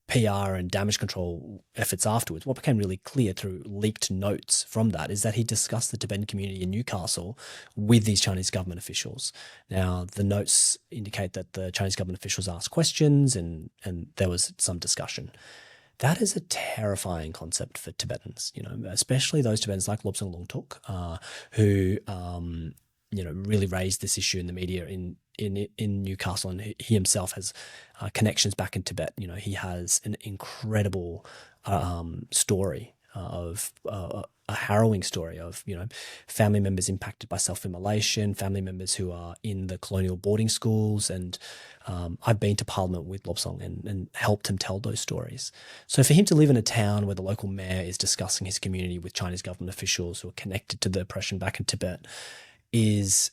PR and damage control efforts afterwards, what became really clear through leaked notes from that is that he discussed the Tibetan community in Newcastle with these Chinese government officials. Now, the notes indicate that the Chinese government officials asked questions and there was some discussion. That is a terrifying concept for Tibetans, especially those Tibetans like Lobsang Longtok, who really raised this issue in the media in Newcastle, and he himself has connections back in Tibet. He has an incredible story of a harrowing story of family members impacted by self-immolation, family members who are in the colonial boarding schools, and I've been to Parliament with Lobsang and helped him tell those stories. So for him to live in a town where the local mayor is discussing his community with Chinese government officials who are connected to the oppression back in Tibet is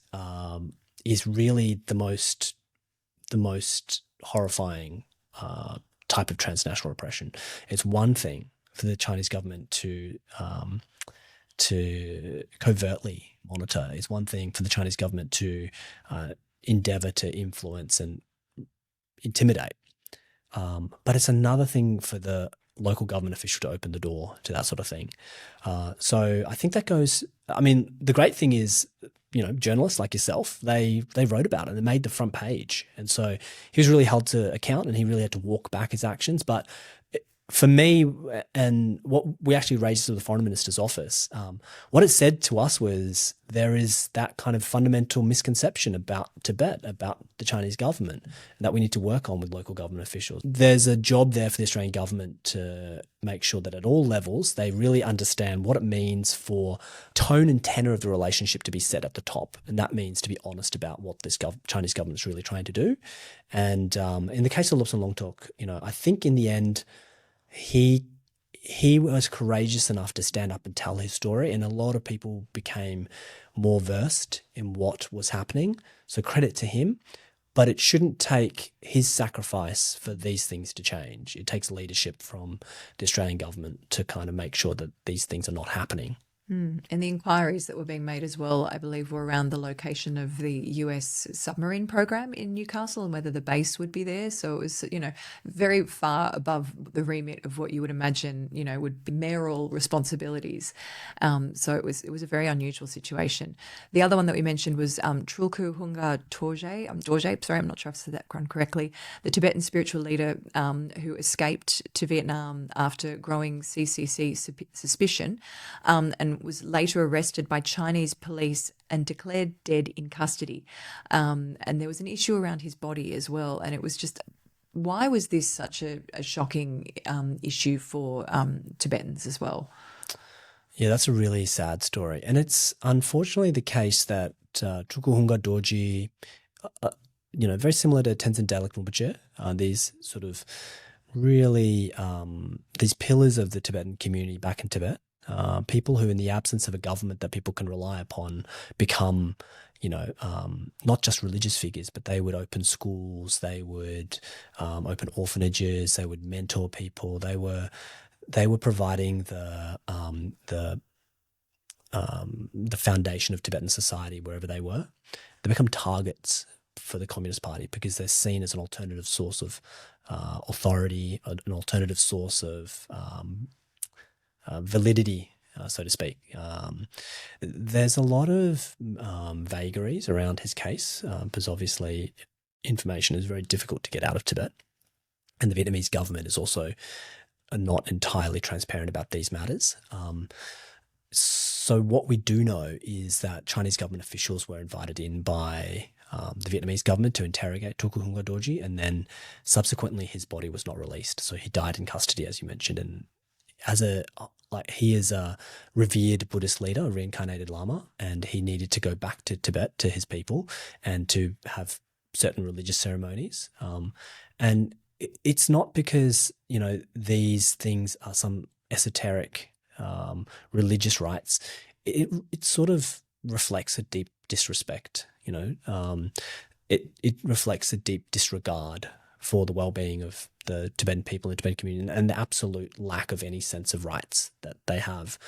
really the most horrifying type of transnational repression. It's one thing for the Chinese government to covertly monitor. It's one thing for the Chinese government to endeavor to influence and intimidate. But it's another thing for the local government official to open the door to that sort of thing. So I think that goes. I mean, the great thing is, journalists like yourself, they wrote about it and they made the front page. And so he was really held to account and he really had to walk back his actions. But for me, and what we actually raised to the foreign minister's office, what it said to us was there is that kind of fundamental misconception about Tibet, about the Chinese government, that we need to work on with local government officials. There's a job there for the Australian government to make sure that at all levels they really understand what it means for tone and tenor of the relationship to be set at the top. And that means to be honest about what this Chinese government is really trying to do. And in the case of Lobsang Longtok, I think in the end, he was courageous enough to stand up and tell his story, and a lot of people became more versed in what was happening. So credit to him, but it shouldn't take his sacrifice for these things to change. It takes leadership from the Australian government to kind of make sure that these things are not happening. And the inquiries that were being made as well, I believe, were around the location of the US submarine program in Newcastle and whether the base would be there. So it was, very far above the remit of what you would imagine, would be mayoral responsibilities. So it was a very unusual situation. The other one that we mentioned was Trulku Hunga Dorje, sorry, I'm not sure if I said that correctly, the Tibetan spiritual leader who escaped to Vietnam after growing CCC suspicion, and was later arrested by Chinese police and declared dead in custody. And there was an issue around his body as well. And it was just, why was this such a shocking issue for Tibetans as well? Yeah, that's a really sad story. And it's unfortunately the case that Trukulhunga Dorji, very similar to Tenzin Dalek Rinpoche, these sort of really, these pillars of the Tibetan community back in Tibet, people who, in the absence of a government that people can rely upon, become, not just religious figures, but they would open schools, they would open orphanages, they would mentor people. They were providing the foundation of Tibetan society wherever they were. They become targets for the Communist Party because they're seen as an alternative source of authority, an alternative source of validity, so to speak. There's a lot of vagaries around his case because obviously information is very difficult to get out of Tibet, and the Vietnamese government is also not entirely transparent about these matters. So what we do know is that Chinese government officials were invited in by the Vietnamese government to interrogate Trukulhunga Dorji, and then subsequently his body was not released. So he died in custody, as you mentioned, and he is a revered Buddhist leader, a reincarnated Lama, and he needed to go back to Tibet to his people and to have certain religious ceremonies. And it's not because, these things are some esoteric religious rites. It sort of reflects a deep disrespect, it reflects a deep disregard for the well-being of the Tibetan people and the Tibetan community and the absolute lack of any sense of rights that they have.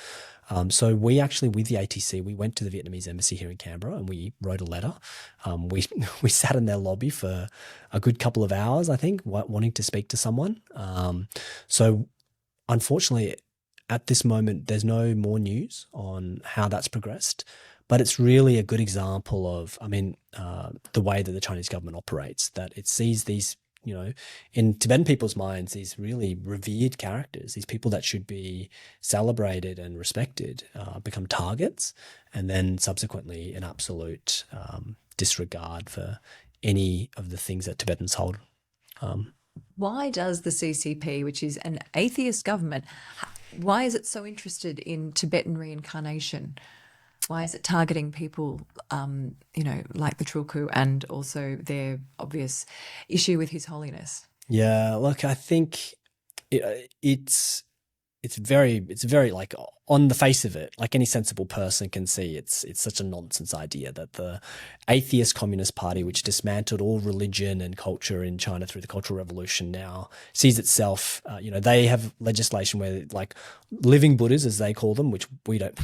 So we actually, with the ATC, we went to the Vietnamese embassy here in Canberra and we wrote a letter. We sat in their lobby for a good couple of hours, I think, wanting to speak to someone. So unfortunately, at this moment, there's no more news on how that's progressed. But it's really a good example of, the way that the Chinese government operates, that it sees these, in Tibetan people's minds, these really revered characters, these people that should be celebrated and respected, become targets, and then subsequently an absolute disregard for any of the things that Tibetans hold. Why does the CCP, which is an atheist government, why is it so interested in Tibetan reincarnation? Why is it targeting people, like the Trulku, and also their obvious issue with His Holiness? Yeah, look, I think it's very like on the face of it, like any sensible person can see, it's such a nonsense idea that the atheist Communist Party, which dismantled all religion and culture in China through the Cultural Revolution, now sees itself. They have legislation where, like, living Buddhas, as they call them, which we don't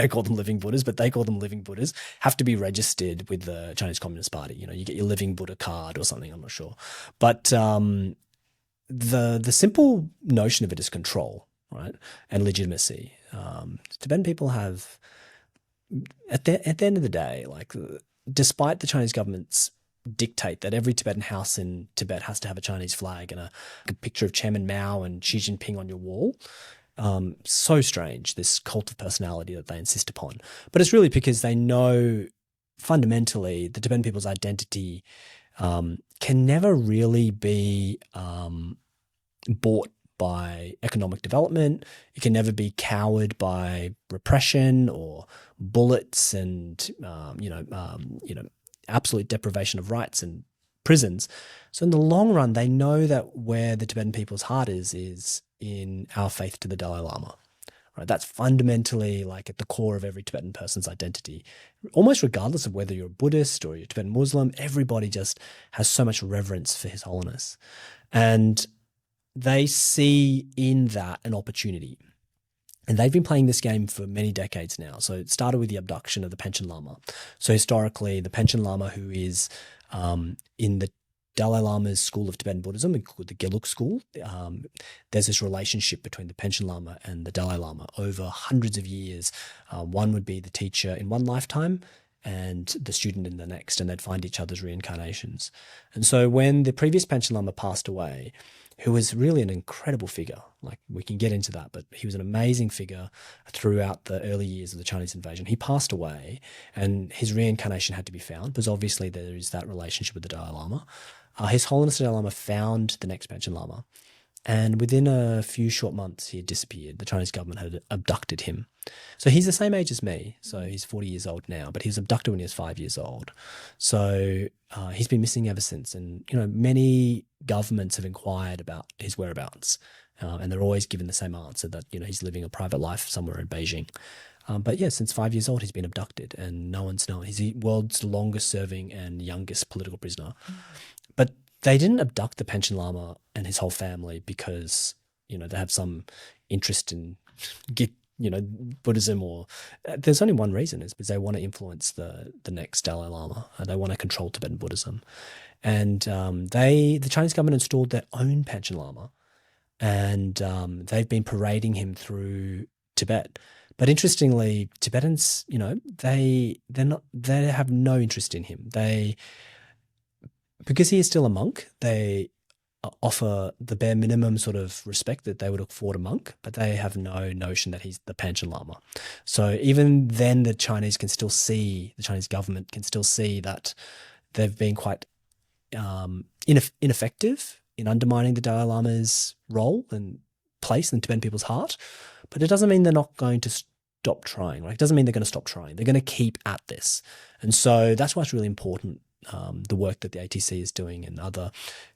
call them living Buddhas, but they call them living Buddhas, have to be registered with the Chinese Communist Party. You get your living Buddha card or something. I'm not sure, but the simple notion of it is control. Right, and legitimacy. Tibetan people have, at the end of the day, like, despite the Chinese government's dictate that every Tibetan house in Tibet has to have a Chinese flag and a picture of Chairman Mao and Xi Jinping on your wall, so strange, this cult of personality that they insist upon. But it's really because they know fundamentally the Tibetan people's identity can never really be bought by economic development. It can never be cowered by repression or bullets and absolute deprivation of rights and prisons. So in the long run, they know that where the Tibetan people's heart is in our faith to the Dalai Lama. Right? That's fundamentally, like, at the core of every Tibetan person's identity. Almost regardless of whether you're a Buddhist or you're a Tibetan Muslim, everybody just has so much reverence for His Holiness. And they see in that an opportunity. And they've been playing this game for many decades now. So it started with the abduction of the Panchen Lama. So historically, the Panchen Lama, who is in the Dalai Lama's school of Tibetan Buddhism, called the Gelug school, there's this relationship between the Panchen Lama and the Dalai Lama over hundreds of years. One would be the teacher in one lifetime and the student in the next, and they'd find each other's reincarnations. And so when the previous Panchen Lama passed away, who was really an incredible figure. Like, we can get into that, but he was an amazing figure throughout the early years of the Chinese invasion. He passed away and his reincarnation had to be found because obviously there is that relationship with the Dalai Lama. His Holiness the Dalai Lama found the next Panchen Lama, and within a few short months he had disappeared. The Chinese government had abducted him. So he's the same age as me. So he's 40 years old now, but he was abducted when he was 5 years old. So he's been missing ever since. And, many governments have inquired about his whereabouts, and they're always given the same answer that, he's living a private life somewhere in Beijing. But yeah, since 5 years old, he's been abducted and no one's known. He's the world's longest serving and youngest political prisoner. But they didn't abduct the Panchen Lama and his whole family because, they have some interest in Buddhism, or there's only one reason, is because they want to influence the next Dalai Lama. They want to control Tibetan Buddhism. And the Chinese government installed their own Panchen Lama, and they've been parading him through Tibet. But interestingly, Tibetans, they have no interest in him. Because he is still a monk, they offer the bare minimum sort of respect that they would afford a monk, but they have no notion that he's the Panchen Lama. So even then, the Chinese government can still see that they've been quite ineffective in undermining the Dalai Lama's role and place in Tibetan people's heart. But it doesn't mean they're not going to stop trying. It doesn't mean they're going to stop trying. They're going to keep at this. And so that's why it's really important, the work that the ATC is doing and other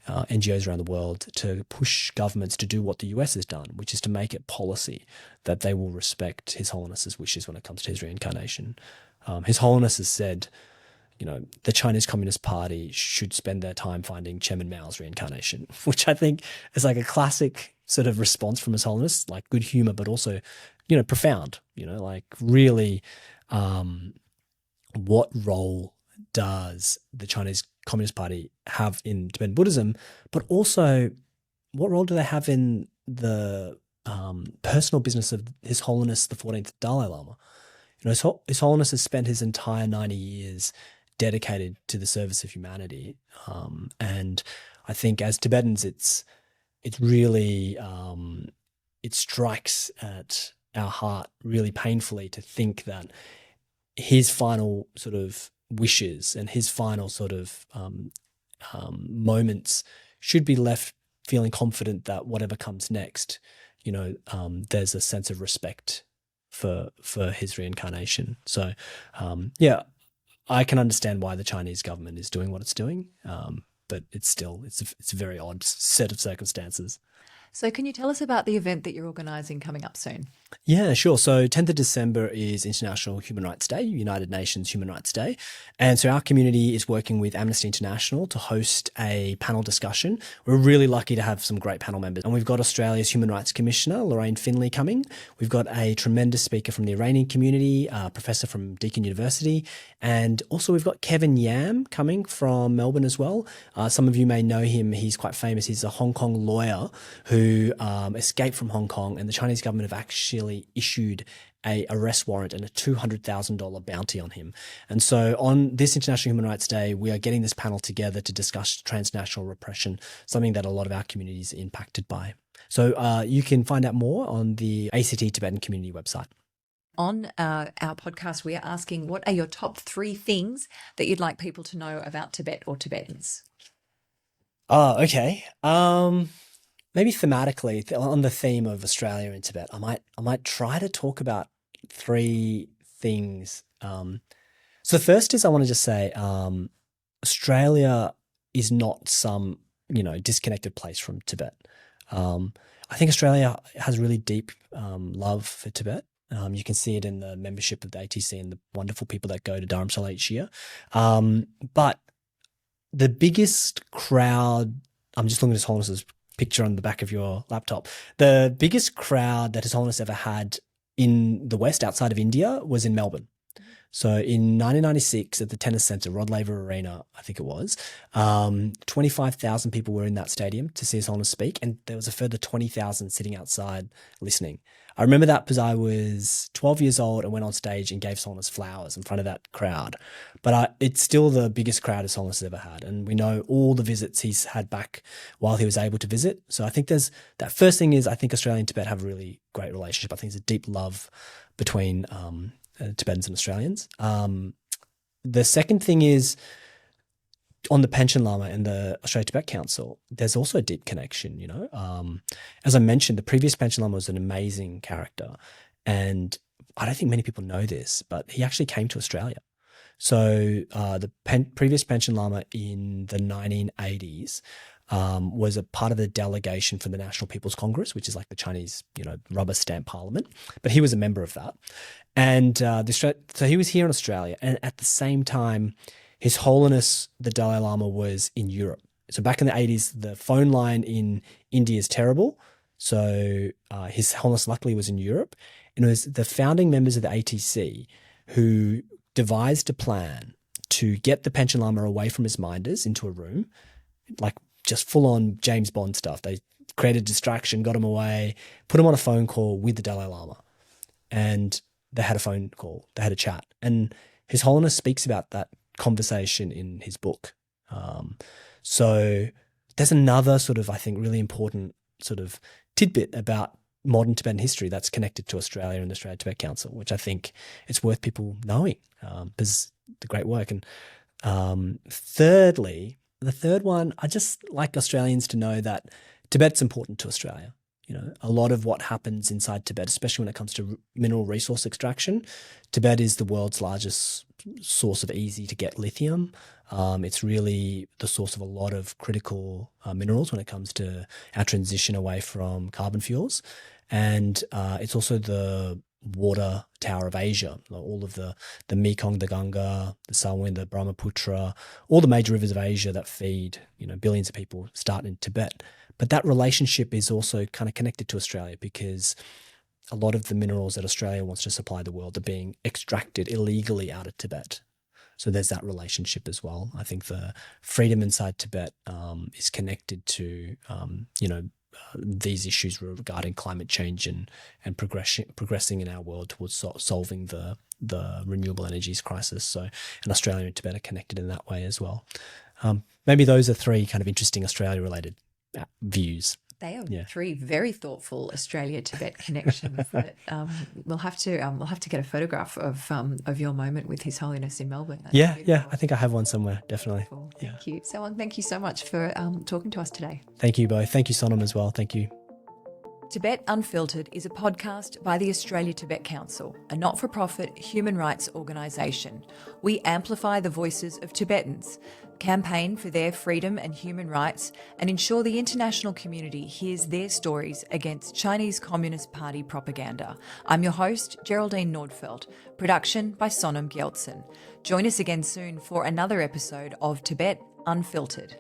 NGOs around the world, to push governments to do what the US has done, which is to make it policy that they will respect His Holiness's wishes when it comes to his reincarnation. His Holiness has said, the Chinese Communist Party should spend their time finding Chairman Mao's reincarnation, which I think is like a classic sort of response from His Holiness, like good humor, but also, profound, really, what role does the Chinese Communist Party have in Tibetan Buddhism, but also what role do they have in the personal business of His Holiness the 14th Dalai Lama? His Holiness has spent his entire 90 years dedicated to the service of humanity, and I think as Tibetans, it's really it strikes at our heart really painfully to think that his final sort of wishes and his final sort of moments should be left feeling confident that whatever comes next, there's a sense of respect for his reincarnation. So, I can understand why the Chinese government is doing what it's doing, but it's a very odd set of circumstances. So can you tell us about the event that you're organising coming up soon? Yeah, sure. So 10th of December is International Human Rights Day, United Nations Human Rights Day. And so our community is working with Amnesty International to host a panel discussion. We're really lucky to have some great panel members. And we've got Australia's Human Rights Commissioner, Lorraine Finlay, coming. We've got a tremendous speaker from the Iranian community, a professor from Deakin University. And also we've got Kevin Yam coming from Melbourne as well. Some of you may know him. He's quite famous. He's a Hong Kong lawyer who escaped from Hong Kong, and the Chinese government have actually issued a arrest warrant and a $200,000 bounty on him. And so on this International Human Rights Day, we are getting this panel together to discuss transnational repression, something that a lot of our communities are impacted by. So you can find out more on the ACT Tibetan Community website. On our podcast, we are asking, what are your top 3 things that you'd like people to know about Tibet or Tibetans? Okay. Maybe thematically, on the theme of Australia and Tibet, I might try to talk about 3 things. So the first is, I want to just say, Australia is not some, disconnected place from Tibet. I think Australia has really deep love for Tibet. You can see it in the membership of the ATC and the wonderful people that go to Dharamsala each year. But the biggest crowd, I'm just looking at His Holiness's picture on the back of your laptop, the biggest crowd that His Holiness ever had in the West, outside of India, was in Melbourne. So in 1996 at the Tennis Centre, Rod Laver Arena, I think it was, 25,000 people were in that stadium to see His Holiness speak, and there was a further 20,000 sitting outside listening. I remember that because I was 12 years old and went on stage and gave His Holiness flowers in front of that crowd. But it's still the biggest crowd His Holiness has ever had. And we know all the visits he's had back while he was able to visit. So I think there's that first thing is I think Australia and Tibet have a really great relationship. I think there's a deep love between Tibetans and Australians. The second thing is on the Panchen Lama and the Australia Tibet Council, there's also a deep connection, you know. As I mentioned, the previous Panchen Lama was an amazing character, and I don't think many people know this, but he actually came to Australia. So the previous Panchen Lama in the 1980s was a part of the delegation for the National People's Congress, which is like the Chinese, you know, rubber stamp parliament. But he was a member of that. And so he was here in Australia. And at the same time, His Holiness, the Dalai Lama, was in Europe. So back in the 80s, the phone line in India is terrible. So His Holiness luckily was in Europe. And it was the founding members of the ATC who devised a plan to get the Panchen Lama away from his minders into a room, like just full-on James Bond stuff. They created distraction, got him away, put him on a phone call with the Dalai Lama. And they had a phone call. They had a chat. And His Holiness speaks about that conversation in his book. So there's another sort of, I think, really important sort of tidbit about modern Tibetan history that's connected to Australia and the Australia Tibet Council, which I think it's worth people knowing because the great work. And thirdly, the third one, I just like Australians to know that Tibet's important to Australia. You know, a lot of what happens inside Tibet, especially when it comes to mineral resource extraction, Tibet is the world's largest source of easy to get lithium. It's really the source of a lot of critical minerals when it comes to our transition away from carbon fuels. And it's also the water tower of Asia. All of the Mekong, the Ganga, the Salween, the Brahmaputra, all the major rivers of Asia that feed, you know, billions of people start in Tibet. But that relationship is also kind of connected to Australia because a lot of the minerals that Australia wants to supply the world are being extracted illegally out of Tibet. So there's that relationship as well. I think the freedom inside Tibet is connected to, these issues regarding climate change and progressing in our world towards solving the renewable energies crisis. So, and Australia and Tibet are connected in that way as well. Maybe those are three kind of interesting Australia-related views. They are three very thoughtful Australia-Tibet connections. That we'll have to get a photograph of your moment with His Holiness in Melbourne. Yeah. I think I have one somewhere. Definitely. Cool. Thank you, Tsewang. Thank you so much for talking to us today. Thank you both. Thank you, Sonam, as well. Thank you. Tibet Unfiltered is a podcast by the Australia Tibet Council, a not-for-profit human rights organisation. We amplify the voices of Tibetans, campaign for their freedom and human rights, and ensure the international community hears their stories against Chinese Communist Party propaganda. I'm your host, Geraldine Nordfeld. Production by Sonam Gyeltsen. Join us again soon for another episode of Tibet Unfiltered.